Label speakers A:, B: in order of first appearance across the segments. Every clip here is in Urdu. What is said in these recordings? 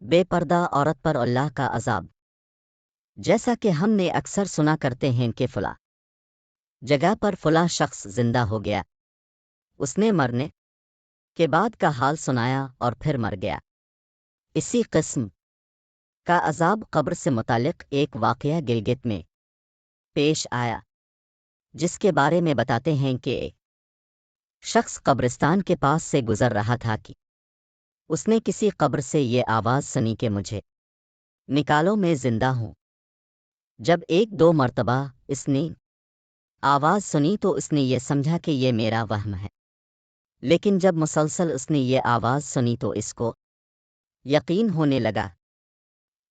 A: بے پردہ عورت پر اللہ کا عذاب۔ جیسا کہ ہم نے اکثر سنا کرتے ہیں کہ فلاں جگہ پر فلاں شخص زندہ ہو گیا، اس نے مرنے کے بعد کا حال سنایا اور پھر مر گیا۔ اسی قسم کا عذاب قبر سے متعلق ایک واقعہ گلگت میں پیش آیا، جس کے بارے میں بتاتے ہیں کہ ایک شخص قبرستان کے پاس سے گزر رہا تھا کہ اس نے کسی قبر سے یہ آواز سنی کہ مجھے نکالو، میں زندہ ہوں۔ جب ایک دو مرتبہ اس نے آواز سنی تو اس نے یہ سمجھا کہ یہ میرا وہم ہے، لیکن جب مسلسل اس نے یہ آواز سنی تو اس کو یقین ہونے لگا۔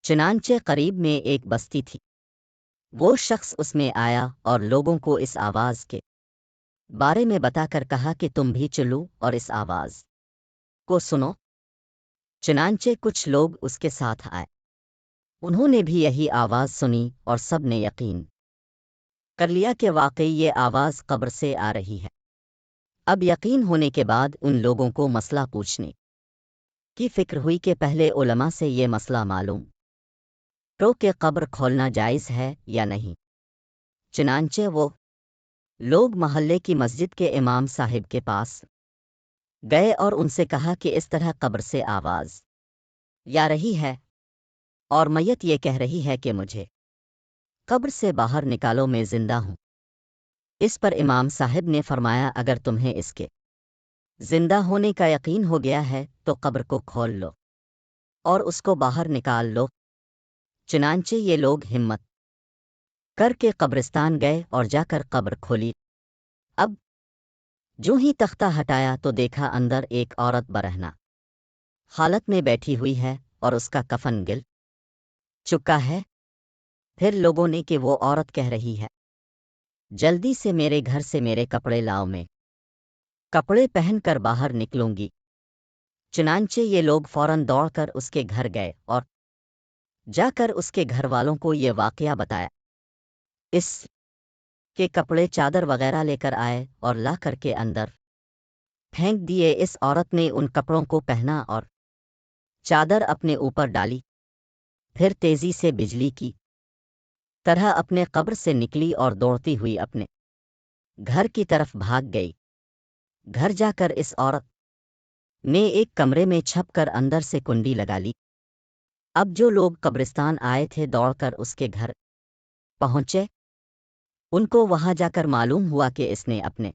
A: چنانچہ قریب میں ایک بستی تھی، وہ شخص اس میں آیا اور لوگوں کو اس آواز کے بارے میں بتا کر کہا کہ تم بھی چلو اور اس آواز کو سنو۔ چنانچہ کچھ لوگ اس کے ساتھ آئے، انہوں نے بھی یہی آواز سنی اور سب نے یقین کر لیا کہ واقعی یہ آواز قبر سے آ رہی ہے۔ اب یقین ہونے کے بعد ان لوگوں کو مسئلہ پوچھنے کی فکر ہوئی کہ پہلے علماء سے یہ مسئلہ معلوم کرو کہ قبر کھولنا جائز ہے یا نہیں۔ چنانچہ وہ لوگ محلے کی مسجد کے امام صاحب کے پاس گئے اور ان سے کہا کہ اس طرح قبر سے آواز یا رہی ہے اور میت یہ کہہ رہی ہے کہ مجھے قبر سے باہر نکالو، میں زندہ ہوں۔ اس پر امام صاحب نے فرمایا اگر تمہیں اس کے زندہ ہونے کا یقین ہو گیا ہے تو قبر کو کھول لو اور اس کو باہر نکال لو۔ چنانچہ یہ لوگ ہمت کر کے قبرستان گئے اور جا کر قبر کھولی۔ اب جو ہی تختہ ہٹایا تو دیکھا اندر ایک عورت برہنہ حالت میں بیٹھی ہوئی ہے اور اس کا کفن گل چکا ہے۔ پھر لوگوں نے کہ وہ عورت کہہ رہی ہے جلدی سے میرے گھر سے میرے کپڑے لاؤ، میں کپڑے پہن کر باہر نکلوں گی۔ چنانچہ یہ لوگ فوراً دوڑ کر اس کے گھر گئے اور جا کر اس کے گھر والوں کو یہ واقعہ بتایا۔ اس کے کپڑے چادر وغیرہ لے کر آئے اور لا کر کے اندر پھینک دیے۔ اس عورت نے ان کپڑوں کو پہنا اور چادر اپنے اوپر ڈالی، پھر تیزی سے بجلی کی طرح اپنے قبر سے نکلی اور دوڑتی ہوئی اپنے گھر کی طرف بھاگ گئی۔ گھر جا کر اس عورت نے ایک کمرے میں چھپ کر اندر سے کنڈی لگا لی۔ اب جو لوگ قبرستان آئے تھے دوڑ کر اس کے گھر پہنچے، ان کو وہاں جا کر معلوم ہوا کہ اس نے اپنے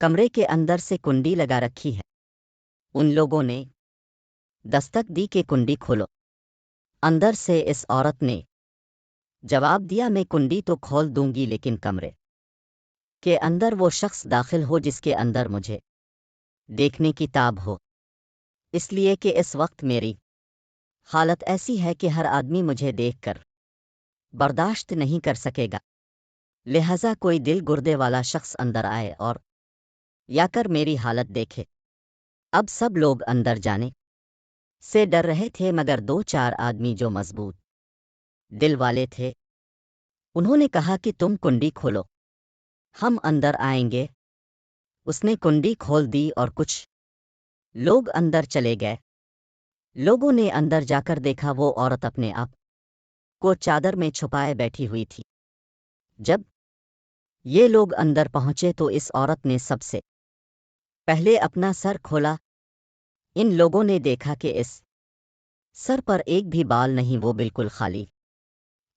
A: کمرے کے اندر سے کنڈی لگا رکھی ہے۔ ان لوگوں نے دستک دی کہ کنڈی کھولو۔ اندر سے اس عورت نے جواب دیا میں کنڈی تو کھول دوں گی لیکن کمرے کے اندر وہ شخص داخل ہو جس کے اندر مجھے دیکھنے کی تاب ہو، اس لیے کہ اس وقت میری حالت ایسی ہے کہ ہر آدمی مجھے دیکھ کر برداشت نہیں کر سکے گا، لہذا کوئی دل گردے والا شخص اندر آئے اور یا کر میری حالت دیکھے۔ اب سب لوگ اندر جانے سے ڈر رہے تھے مگر دو چار آدمی جو مضبوط دل والے تھے، انہوں نے کہا کہ تم کنڈی کھولو، ہم اندر آئیں گے۔ اس نے کنڈی کھول دی اور کچھ لوگ اندر چلے گئے۔ لوگوں نے اندر جا کر دیکھا وہ عورت اپنے آپ کو چادر میں چھپائے بیٹھی ہوئی تھی۔ جب یہ لوگ اندر پہنچے تو اس عورت نے سب سے پہلے اپنا سر کھولا۔ ان لوگوں نے دیکھا کہ اس سر پر ایک بھی بال نہیں، وہ بالکل خالی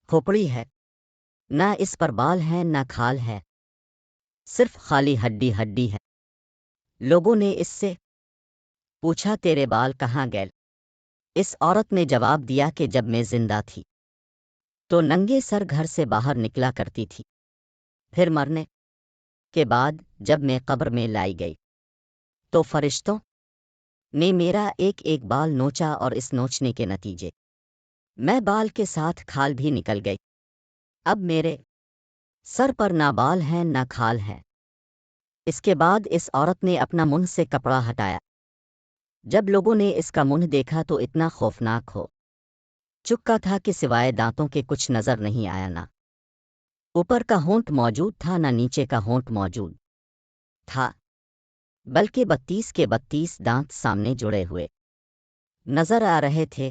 A: کھوپڑی ہے، نہ اس پر بال ہیں نہ کھال ہے، صرف خالی ہڈی ہڈی ہے۔ لوگوں نے اس سے پوچھا تیرے بال کہاں گئے؟ اس عورت نے جواب دیا کہ جب میں زندہ تھی تو ننگے سر گھر سے باہر نکلا کرتی تھی، پھر مرنے کے بعد جب میں قبر میں لائی گئی تو فرشتوں نے میرا ایک ایک بال نوچا اور اس نوچنے کے نتیجے میں بال کے ساتھ کھال بھی نکل گئی۔ اب میرے سر پر نہ بال ہیں نہ کھال ہے۔ اس کے بعد اس عورت نے اپنا منہ سے کپڑا ہٹایا۔ جب لوگوں نے اس کا منہ دیکھا تو اتنا خوفناک ہو چکا تھا کہ سوائے دانتوں کے کچھ نظر نہیں آیا، نہ اوپر کا ہونٹ موجود تھا نہ نیچے کا ہونٹ موجود تھا، بلکہ 32 کے 32 دانت سامنے جڑے ہوئے نظر آ رہے تھے۔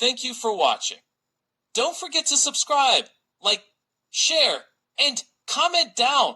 B: Thank you for watching. Don't forget to subscribe, like, share, and comment down.